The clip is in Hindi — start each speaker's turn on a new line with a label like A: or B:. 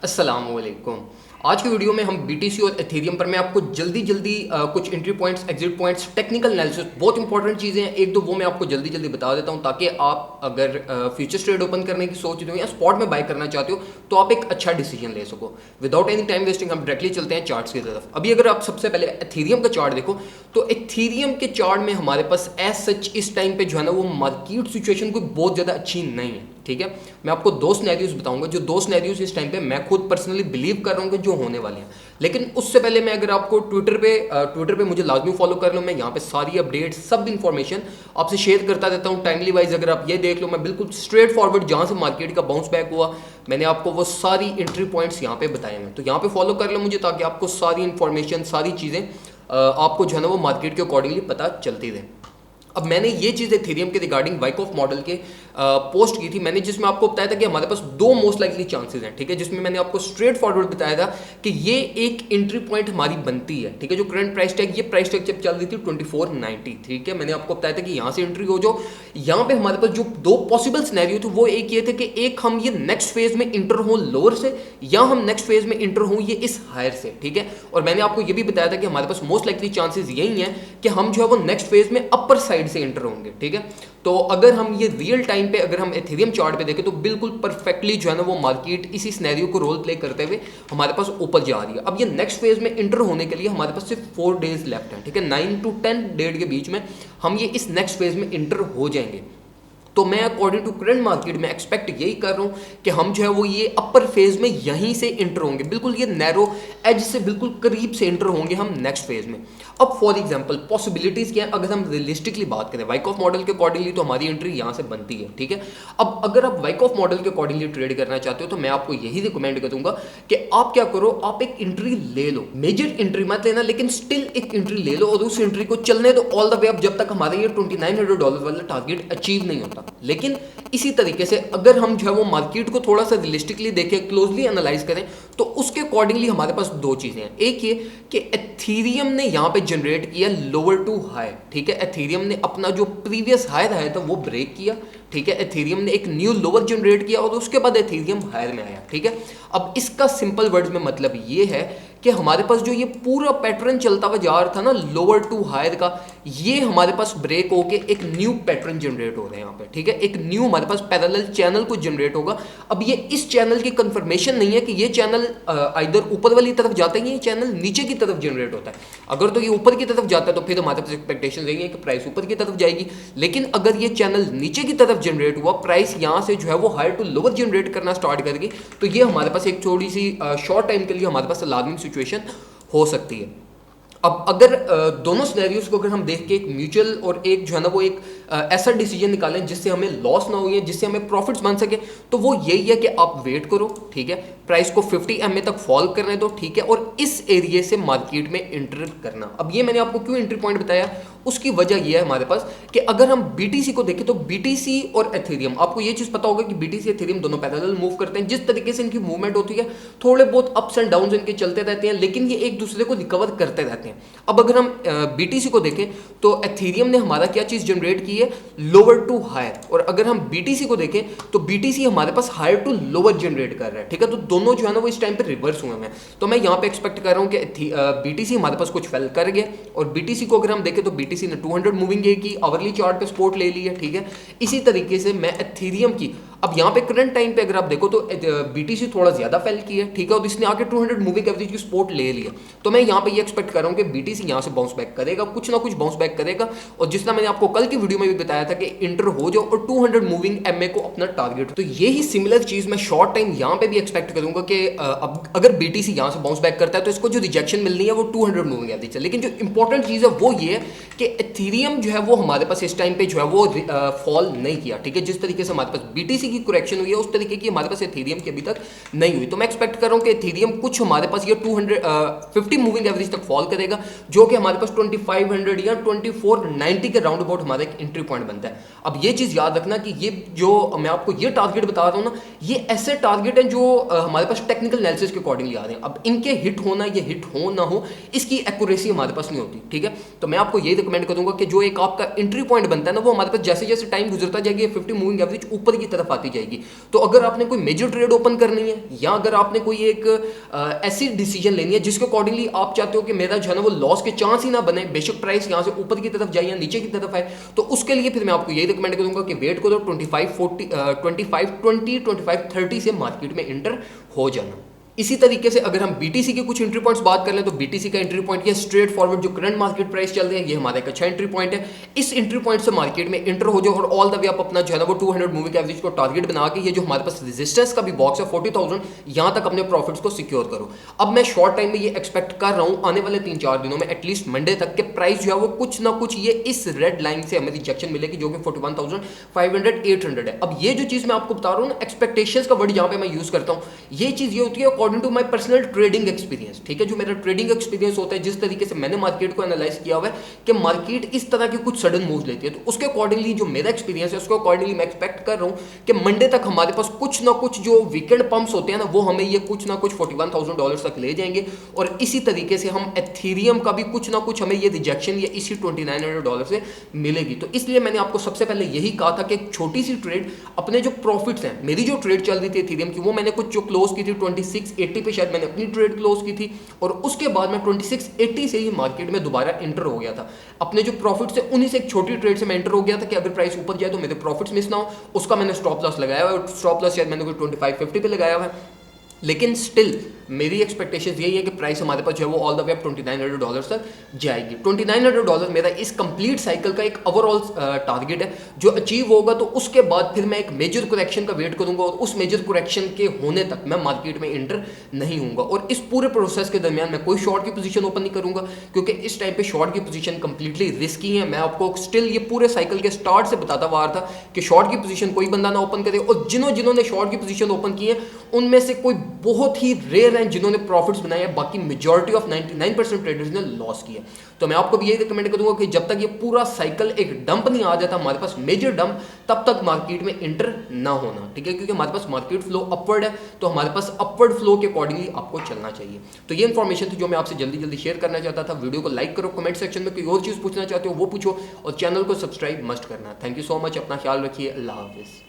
A: अस्सलामुअलैकुम। आज की वीडियो में हम बीटीसी और एथेरियम पर मैं आपको जल्दी कुछ entry points, exit points, technical analysis, बहुत इंपॉर्टेंट चीज़ें हैं एक दो वो मैं आपको जल्दी बता देता हूं ताकि आप अगर फ्यूचर ट्रेड ओपन करने की सोच रहे हो या स्पॉट में बाय करना चाहते हो तो आप एक अच्छा डिसीजन ले सको। विदाउट एनी टाइम वेस्टिंग हम डायरेक्टली चलते हैं चार्ट्स की तरफ। अभी अगर आप सबसे पहले एथेरियम का चार्ट देखो तो एथेरियम के चार्ट में हमारे पास एज सच इस टाइम पे जो है ना वो मार्केट सिचुएशन कोई बहुत ज़्यादा अच्छी नहीं है। ठीक है, मैं आपको दो सिनेरियोज बताऊंगा, जो दो सिनेरियोज इस टाइम पे मैं खुद पर्सनली बिलीव कर रहा हूँ कि जो होने वाले हैं। लेकिन उससे पहले मैं अगर आपको ट्विटर पे मुझे लाजमी फॉलो कर लो, मैं यहाँ पे सारी अपडेट, सब इन्फॉर्मेशन आपसे शेयर करता रहता हूँ टाइमली वाइज। अगर आप ये देख लो, मैं बिल्कुल स्ट्रेट फॉरवर्ड जहाँ से मार्केट का बाउंस बैक हुआ मैंने आपको वो सारी एंट्री पॉइंट्स यहाँ पे बताए हैं। तो यहाँ पे फॉलो कर लो मुझे, ताकि आपको सारी इन्फॉर्मेशन, सारी चीज़ें आपको जो है ना वो मार्केट के अकॉर्डिंगली पता चलती रहे। अब मैंने ये चीज़ एथेरियम के रिगार्डिंग वाइकॉफ मॉडल के पोस्ट की थी मैंने, जिसमें आपको बताया था कि हमारे पास दो मोस्ट लाइकली चांसेस हैं। ठीक है, जिसमें मैंने आपको स्ट्रेट फॉरवर्ड बताया था कि ये एक एंट्री पॉइंट हमारी बनती है। ठीक है, जो करंट प्राइस टैग, ये प्राइस टैग जब चल रही थी 2490। ठीक है, मैंने आपको बताया था कि यहाँ से एंट्री हो जाओ। यहाँ पे हमारे पास जो दो पॉसिबल सिनेरियो थे वो एक ये थे कि एक हम ये नेक्स्ट फेज में इंटर हों लोअर से, या हम नेक्स्ट फेज में इंटर हों ये इस हायर से। ठीक है, और मैंने आपको ये भी बताया था कि हमारे पास मोस्ट लाइकली चांसेस यही हैं कि हम जो है वो नेक्स्ट फेज में अपर साइड से एंटर होंगे। ठीक है, तो अगर हम ये रियल टाइम पे अगर हम एथेरियम चार्ट पे देखें तो बिल्कुल परफेक्टली जो है ना वो मार्केट इसी सिनेरियो को रोल प्ले करते हुए हमारे पास ऊपर जा रही है। अब ये नेक्स्ट फेज में इंटर होने के लिए हमारे पास सिर्फ 4 डेज लेफ्ट है। ठीक है, 9 to 10 डेट के बीच में हम ये इस नेक्स्ट फेज में इंटर हो जाएंगे। तो मैं अकॉर्डिंग टू करंट मार्केट में एक्सपेक्ट यही कर रहा हूँ कि हम जो है वो ये अपर फेज में यहीं से इंटर होंगे, बिल्कुल ये नैरो एज से बिल्कुल करीब से इंटर होंगे हम नेक्स्ट फेज में। अब फॉर एग्जांपल पॉसिबिलिटीज क्या है, अगर हम रियलिस्टिकली बात करें वाइकॉफ मॉडल के अकॉर्डिंगली तो हमारी एंट्री यहाँ से बनती है। ठीक है, अब अगर आप वाइकॉफ मॉडल के अकॉर्डिंगली ट्रेड करना चाहते हो तो मैं आपको यही रिकमेंड करूंगा कि आप क्या करो, आप एक एंट्री ले लो, मेजर एंट्री मत लेना लेकिन स्टिल एक एंट्री ले लो और उस एंट्री को चलने दो ऑल द वे अप जब तक हमारा ये $2900 वाला टारगेट अचीव नहीं होता। लेकिन इसी तरीके से अगर हम जो है वो मार्केट को थोड़ा सा रियलिस्टिकली देखें, क्लोजली एनालाइज करें तो उसके अकॉर्डिंगली हमारे पास दो चीजें हैं। एक ये कि एथेरियम ने यहाँ पे जनरेट किया लोअर टू हाई। ठीक है, एथेरियम ने अपना जो प्रीवियस हाई रहा था वो ब्रेक किया। ठीक है, एथेरियम ने एक न्यू लोअर जनरेट किया और उसके बाद एथेरियम हायर में आया। ठीक है, अब इसका सिंपल वर्ड्स में मतलब ये है कि हमारे पास जो ये पूरा पैटर्न चलता हुआ जा रहा था ना लोअर टू हायर का, ये हमारे पास ब्रेक होके एक न्यू पैटर्न जनरेट हो रहा है यहाँ पे। ठीक है, एक न्यू हमारे पास पैरेलल चैनल को जनरेट होगा। अब ये इस चैनल की कंफर्मेशन नहीं है कि ये चैनल इधर ऊपर वाली तरफ जाता है, ये चैनल नीचे की तरफ जनरेट होता है। अगर तो ये ऊपर की तरफ जाता है तो फिर हमारे पास एक्सपेक्टेशन रहेंगे कि प्राइस ऊपर की तरफ जाएगी। लेकिन अगर ये चैनल नीचे की तरफ जनरेट हुआ, प्राइस यहाँ से जो है वो हायर टू लोअर जनरेट करना स्टार्ट करेगी, तो ये हमारे पास एक थोड़ी सी शॉर्ट टाइम के लिए हमारे पास अलार्मिंग सिचुएशन हो सकती है। अब अगर दोनों सिनेरियोज को अगर हम देख के एक म्यूचुअल और एक जो है ना वो एक ऐसा डिसीजन निकालें जिससे हमें लॉस ना हो या जिससे हमें प्रॉफिट्स बन सके, तो वो यही है कि आप वेट करो। ठीक है, प्राइस को 50 MA तक फॉल करने दो। ठीक है, और इस एरिया से मार्केट में एंटर करना। अब ये मैंने आपको क्यों एंट्री पॉइंट बताया, उसकी वजह यह है हमारे पास कि अगर हम बीटीसी को देखें तो बीटीसी और एथेरियम, आपको ये चीज पता होगा कि बीटीसी एथेरियम दोनों पैरेलल मूव करते हैं। जिस तरीके से इनकी मूवमेंट होती है, थोड़े बहुत अप्स एंड डाउन्स इनके चलते रहते हैं, लेकिन ये एक दूसरे को रिकवर करते रहते हैं। अब अगर हम बीटीसी को देखें तो एथेरियम ने हमारा क्या चीज जनरेट की है, लोअर टू हायर। और अगर हम बीटीसी को देखें तो बीटीसी हमारे पास हायर टू लोअर जनरेट कर रहा है। ठीक है, तो दोनों जो है ना वो इस टाइम पे रिवर्स हुए हैं। तो मैं यहाँ पे एक्सपेक्ट कर रहा हूँ कि बीटीसी हमारे पास कुछ फेल कर गया। और बीटीसी को अगर हम देखें तो बीटीसी ने 200 मूविंग ए की आवरली चार्ट पे सपोर्ट ले ली है। ठीक है, इसी तरीके से मैं एथेरियम की, अब यहाँ पे करंट टाइम पे अगर आप देखो तो बीटीसी थोड़ा ज्यादा फेल की है। ठीक है, और इसने आके 200 मूविंग एवरेज की सपोर्ट ले लिया। तो मैं यहाँ पे ये एक्सपेक्ट कर रहा हूँ कि बीटीसी यहाँ से बाउंस बैक करेगा, कुछ ना कुछ बाउंस बैक करेगा। और जितना मैंने आपको कल की वीडियो में भी बताया था कि इंटर हो जाओ और 200 मूविंग MA को अपना टारगेट, तो यही सिमिलर चीज मैं शॉर्ट टाइम यहाँ पे भी एक्सपेक्ट करूंगा कि अब अगर बीटीसी यहाँ से बाउंस बैक करता है तो इसको जो रिजेक्शन मिलनी है वो 200 मूविंग एवरेज है। लेकिन जो इंपॉर्टेंट चीज है वो ये है कि एथेरियम जो है वो हमारे पास इस टाइम पे जो है वो फॉल नहीं किया। ठीक है, जिस तरीके से हमारे पास बीटीसी की करेक्शन हुई है उस तरीके की हमारे पास एथेरियम की अभी तक नहीं हुई। तो मैं एक्सपेक्ट कर रहा हूं कि एथेरियम कुछ हमारे पास ये 250 मूविंग एवरेज तक फॉल करेगा, जो कि हमारे पास 2500 या 2490 के राउंड अबाउट हमारा एक एंट्री पॉइंट बनता है। अब ये चीज याद रखना कि ये जो मैं आपको ये टारगेट बता रहा हूं ना, ये ऐसे टारगेट हैं जो हमारे पास टेक्निकल एनालिसिस के अकॉर्डिंगली आ रहे हैं। अब इनके हिट होना, ये हिट हो ना हो, इसकी एक्यूरेसी हमारे पास नहीं होती। ठीक है, तो मैं आपको ये रिकमेंड करूंगा कि जो एक आपका एंट्री पॉइंट बनता है ना, वो हमारे पास जैसे जैसे टाइम गुजरता जाएगा 50 मूविंग एवरेज ऊपर की तरफ आती जाएगी। तो अगर आपने कोई मेजर ट्रेड ओपन करनी है या अगर आपने कोई एक ऐसी डिसीजन लेनी है जिसके अकॉर्डिंगली आप चाहते हो कि मेरा जो है ना वो लॉस के चांस ही ना बने, बेशक प्राइस यहाँ से ऊपर की तरफ जाए या नीचे की तरफ आए, तो उसके लिए फिर मैं आपको यही रिकमेंड करूंगा कि वेट करो 25-30 से मार्केट में इंटर हो जाना। इसी तरीके से अगर हम बीटीसी के कुछ एंट्री पॉइंट्स बात कर लें तो बीटीसी का एंट्री पॉइंट ये स्ट्रेट फॉरवर्ड जो करंट मार्केट प्राइस चल रही है ये हमारा एक अच्छा एंट्री पॉइंट है। इस एंट्री पॉइंट से मार्केट में एंटर हो जाओ और ऑल द वे आप अपना जो है ना वो 200 मूविंग एवरेज को टारगेट बना के ये जो हमारे पास रेजिस्टेंस का भी बॉक्स है 40,000 यहां तक अपने प्रॉफिट्स को सिक्योर करो। अब मैं शॉर्ट टाइम में ये एक्सपेक्ट कर रहा हूं आने वाले 3-4 दिनों में एटलीस्ट मंडे तक के प्राइस जो है वो कुछ ना कुछ ये इस रेड लाइन से हमें रिजेक्शन मिलेगी जो कि 41,500-800 है। अब ये जो चीज मैं आपको बता रहा हूं ना, एक्सपेक्टेशंस का वर्ड यहां पे मैं यूज करता हूं, ये चीज ये होती है according to my personal trading experience, ठीक है, जो मेरा ट्रेडिंग एक्सपीरियंस होता है, जिस तरीके से मैंने मार्केट को एनालाइज किया हुआ है कि मार्केट इस तरह के कुछ सडन मूव लेती है, तो उसके अकॉर्डिंगली जो मेरा एक्सपीरियंस है उसको अकॉर्डिंगली मैं एक्सपेक्ट कर रहा हूं कि मंडे तक हमारे पास कुछ ना कुछ जो वीकेंड पंप्स होते हैं ना वो हमें ये कुछ ना कुछ $41,000 तक ले जाएंगे और इसी तरीके से हम एथेरियम का भी कुछ ना कुछ हमें ये रिजेक्शन या इसी $2,900 से मिलेगी। तो इसलिए मैंने आपको सबसे पहले यही कहा था कि एक छोटी सी ट्रेड अपने जो प्रॉफिट्स हैं, मेरी जो ट्रेड चल रही थी एथेरियम की वो मैंने कुछ जो क्लोज की थी 2680 पे शायद मैंने अपनी ट्रेड क्लोज की थी और उसके बाद मैं 2680 से ही मार्केट में दोबारा एंटर हो गया था। अपने जो प्रॉफिट्स है उन्हीं से एक छोटी ट्रेड से मैं एंटर हो गया था कि अगर प्राइस ऊपर जाए तो मेरे प्रॉफिट्स मिस ना हो, उसका मैंने स्टॉप लॉस लगाया हुआ है। स्टॉप लॉस शायद मैंने कोई 2550 पे लगाया हुआ है, लेकिन स्टिल मेरी एक्सपेक्टेशन यही है कि प्राइस हमारे पास जो है वो ऑल द वे अप $2,900 तक जाएगी। $2,900 मेरा इस कंप्लीट साइकिल का एक ओवरऑल टारगेट है जो अचीव होगा तो उसके बाद फिर मैं एक मेजर करेक्शन का वेट करूंगा और उस मेजर करेक्शन के होने तक मैं मार्केट में एंटर नहीं हूंगा। और इस पूरे प्रोसेस के दरमियान मैं कोई शॉर्ट की पोजीशन ओपन नहीं करूंगा क्योंकि इस टाइम पे शॉर्ट की पोजीशन कंप्लीटली रिस्की है। मैं आपको स्टिल ये पूरे साइकिल के स्टार्ट से बताता हुआ था कि शॉर्ट की पोजीशन कोई बंदा ना ओपन करे और जिन्होंने शॉर्ट की पोजीशन ओपन की है उनमें से कोई बहुत ही रेयर हैं जिन्होंने प्रॉफिट्स बनाए हैं, बाकी मेजॉरिटी ऑफ 99% ट्रेडर्स ने लॉस किया। तो मैं आपको भी यही रिकमेंड करूंगा कि जब तक ये पूरा साइकिल एक डंप नहीं आ जाता हमारे पास मेजर डंप, तब तक मार्केट में एंटर ना होना, ठीक है, क्योंकि हमारे पास मार्केट फ्लो अपवर्ड है तो हमारे पास अपवर्ड फ्लो के अकॉर्डिंगली आपको चलना चाहिए। तो ये इन्फॉर्मेशन थी जो मैं आपसे जल्दी जल्दी शेयर करना चाहता था। वीडियो को लाइक करो, कमेंट सेक्शन में कोई और चीज़ पूछना चाहते हो वो पूछो और चैनल को सब्सक्राइब मस्ट करना। थैंक यू सो मच, अपना ख्याल रखिए, अल्लाह हाफिज़।